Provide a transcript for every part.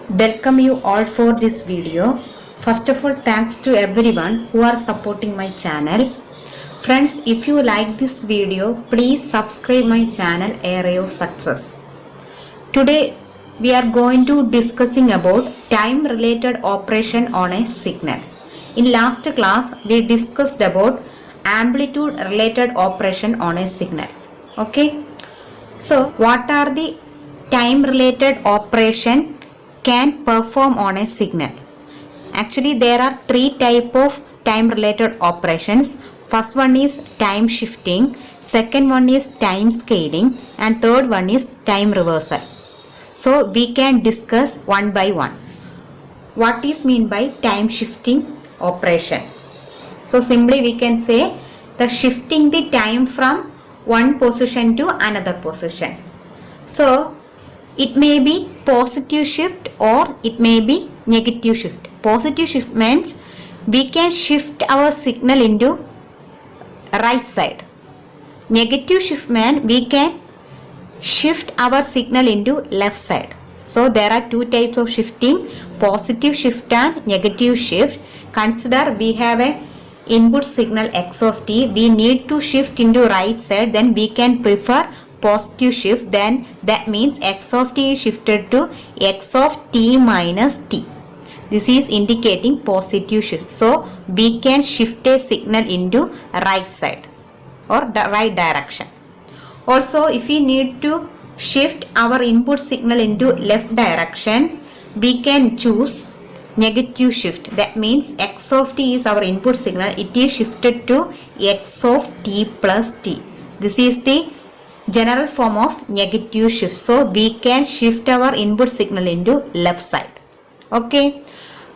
Welcome you all for this video. First of all, thanks to everyone who are supporting my channel. Friends, if you like this video, please subscribe my channel Area of Success. Today we are going to discussing about time related operation on a signal. In last class we discussed about amplitude related operation on a signal. Okay. So what are the time related operation can perform on a signal? Actually there are three type of time related operations. First one is time shifting, second one is time scaling, and third one is time reversal. So we can discuss one by one. What is mean by time shifting operation? So simply we can say the shifting the time from one position to another position. So it may be positive shift or it may be negative shift. Positive shift means we can shift our signal into right side. Negative shift means we can shift our signal into left side. So there are two types of shifting, positive shift and negative shift. Consider we have a input signal x of t, we need to shift into right side, then we can prefer positive shift, then that means x of t is shifted to x of t minus t. This is indicating positive shift. So we can shift a signal into right side or the right direction. Also if we need to shift our input signal into left direction, we can choose negative shift. That means x of t is our input signal, it is shifted to x of t plus t. This is the general form of negative shift. So we can shift our input signal into left side. Okay,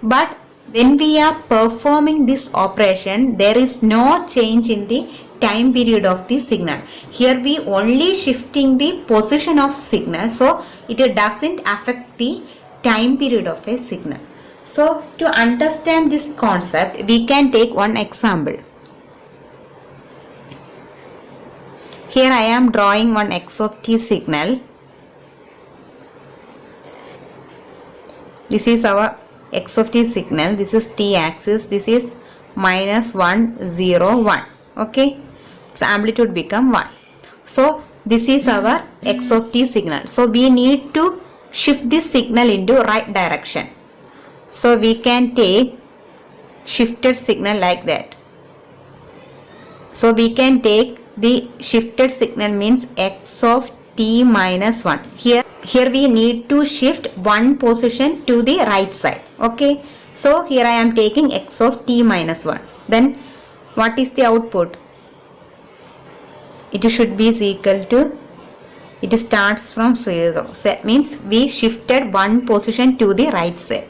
but when we are performing this operation, there is no change in the time period of the signal. Here we only shifting the position of signal, so it doesn't affect the time period of a signal. So to understand this concept, we can take one example. Here I am drawing one x of t signal. This is our x of t signal. This is t axis. This is minus 1, 0, 1. Okay. So amplitude become 1. So this is our x of t signal. So we need to shift this signal into right direction. So we can take shifted signal like that. So we can take the shifted signal means x of t minus 1. Here we need to shift one position to the right side. Okay. So here I am taking x of t minus 1. Then what is the output? It should be equal to, it starts from 0. So that means we shifted one position to the right side.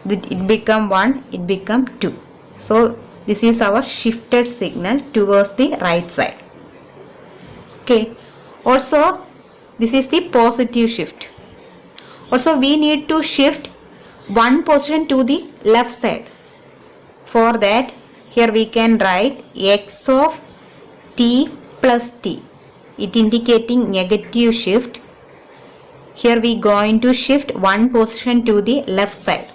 It become 1, it become 2. So this is our shifted signal towards the right side. Okay. Also this is the positive shift. Also we need to shift one position to the left side. For that here we can write x of t plus t. It indicating negative shift. Here we going to shift one position to the left side.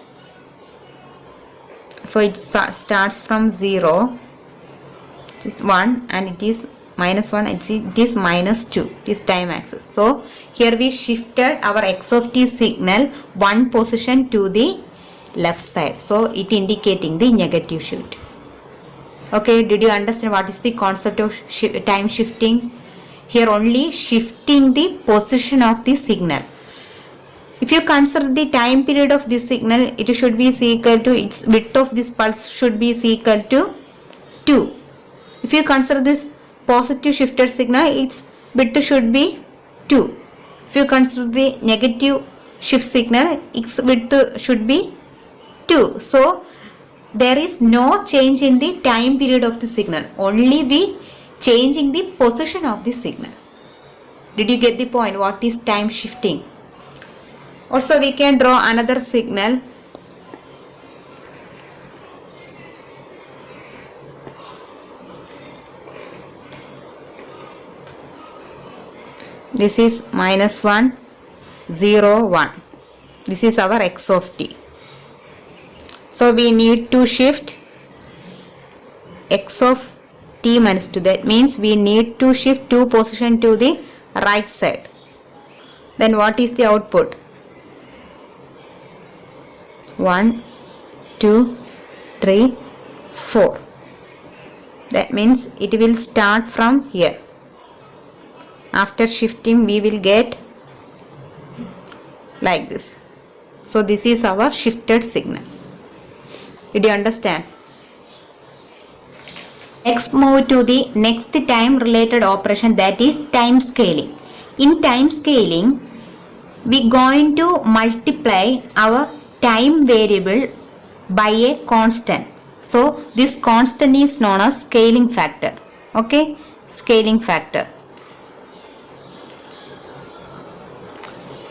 So it starts from 0, it is 1 and it is minus 1, it is minus 2, it is time axis. So here we shifted our x of t signal one position to the left side. So it indicating the negative shift. Okay, did you understand what is the concept of time shifting? Here only shifting the position of the signal. If you consider the time period of this signal, it should be equal to, its width of this pulse should be equal to 2. If you consider this positive shifted signal, its width should be 2. If you consider the negative shift signal, its width should be 2. So there is no change in the time period of the signal, only we changing the position of the signal. Did you get the point? What is time shifting? Also we can draw another signal. This is minus 1, 0, 1. This is our x of t. So we need to shift x of t minus 2. That means we need to shift 2 position to the right side. Then what is the output? 1, 2, 3, 4. That means it will start from here. After shifting we will get like this. So this is our shifted signal. Did you understand? Next, move to the next time related operation, that is time scaling. In time scaling, we going to multiply our time variable by a constant. So this constant is known as scaling factor. Okay, scaling factor.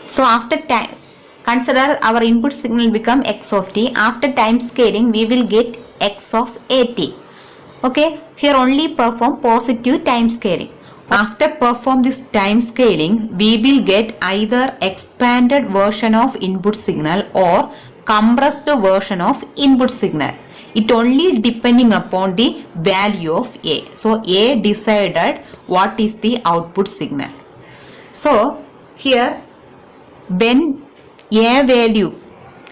So after time, consider our input signal become x of t. After time scaling, we will get x of at. Okay, here only perform positive time scaling. After perform this time scaling, we will get either expanded version of input signal or compressed version of input signal. It only depending upon the value of A. So A decided what is the output signal. So here when A value,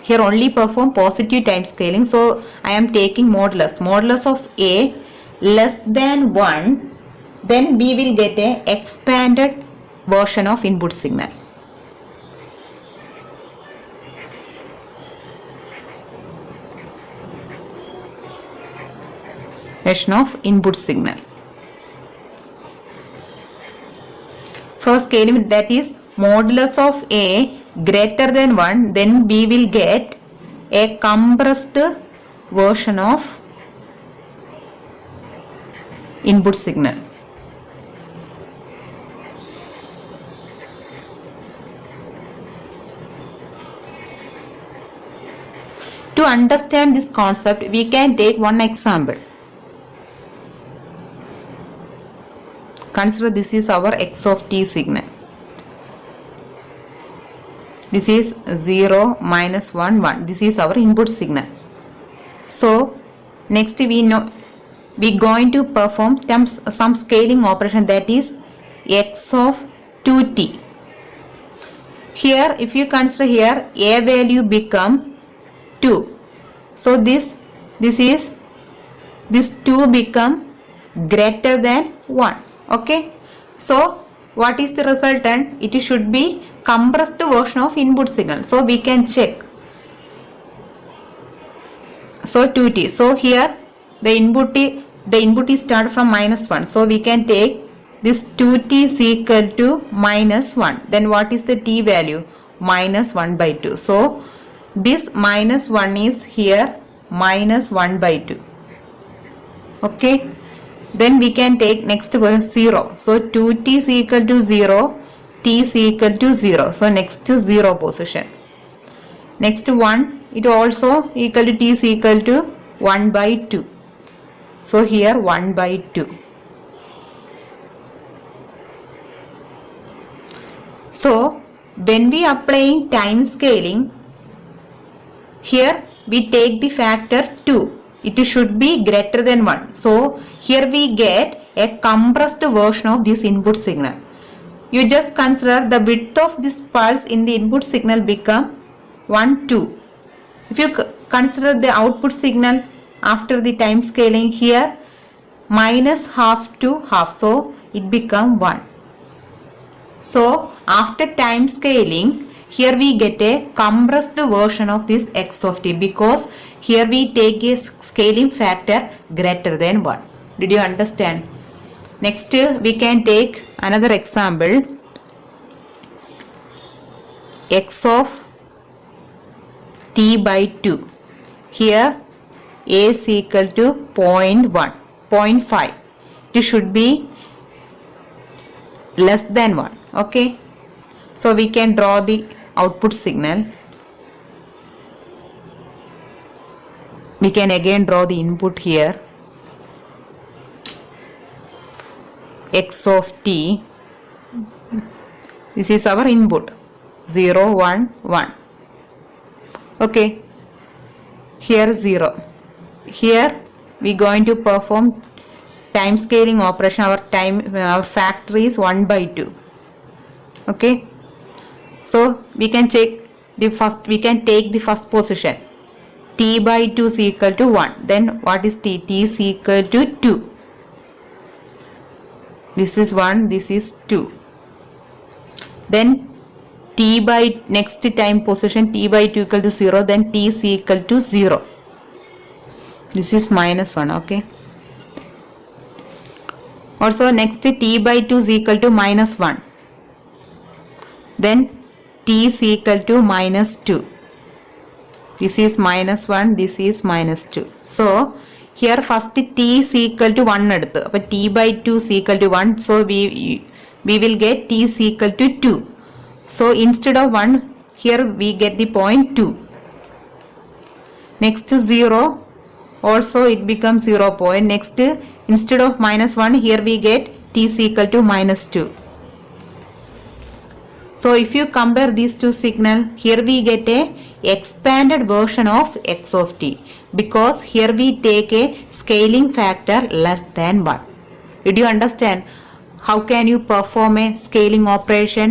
here only perform positive time scaling. So I am taking modulus of A less than 1, then we will get a expanded version of input signal. Version of input signal. For scaling, that is modulus of A greater than 1, then we will get a compressed version of input signal. To understand this concept, we can take one example. Consider this is our x of t signal. This is 0, minus 1, 1. This is our input signal. So next we know we going to perform some scaling operation, that is x of 2t. Here if you consider here A value become 2. So this 2 become greater than 1. Okay. So what is the resultant? It should be compressed version of input signal. So we can check. So 2t. So here the input is start from minus 1. So we can take this 2t is equal to minus 1. Then what is the t value? Minus 1 by 2. So this minus 1 is here minus 1 by 2. Okay. Then we can take next verse 0. So 2t is equal to 0. T is equal to 0. So next to 0 position. Next 1. It also equal to t is equal to 1 by 2. So here 1 by 2. So when we applying time scaling, here we take the factor 2. It should be greater than 1. So here we get a compressed version of this input signal. You just consider the width of this pulse in the input signal become 1, 2. If you consider the output signal after the time scaling, here minus half to half. So it become 1. So after time scaling, here we get a compressed version of this x of t, because here we take a scaling factor greater than 1. Did you understand? Next we can take another example. X of t by 2. Here A is equal to 0.1, 0.5. It should be less than 1. Okay. So we can draw the output signal. We can again draw the input here. X of t. This is our input. 0, 1, 1. Okay, here 0. Here we going to perform time scaling operation. Our factor is 1 by 2. Okay, so we can take the first position. T by 2 is equal to 1. Then what is t? T is equal to 2. This is 1, this is 2. Then t by next time position, t by 2 equal to 0. Then t is equal to 0. This is minus 1. Okay. Also next t by 2 is equal to minus 1. Then t is equal to minus 2. This is minus 1, this is minus 2. So here first t is equal to 1 eduthu. But t by 2 is equal to 1. So we will get t is equal to 2. So instead of 1, here we get the point 2. Next 0, also it becomes 0 point. Next, instead of minus 1, here we get t is equal to minus 2. So if you compare these two signal, here we get a expanded version of x of t, because here we take a scaling factor less than 1. Did you understand how can you perform a scaling operation?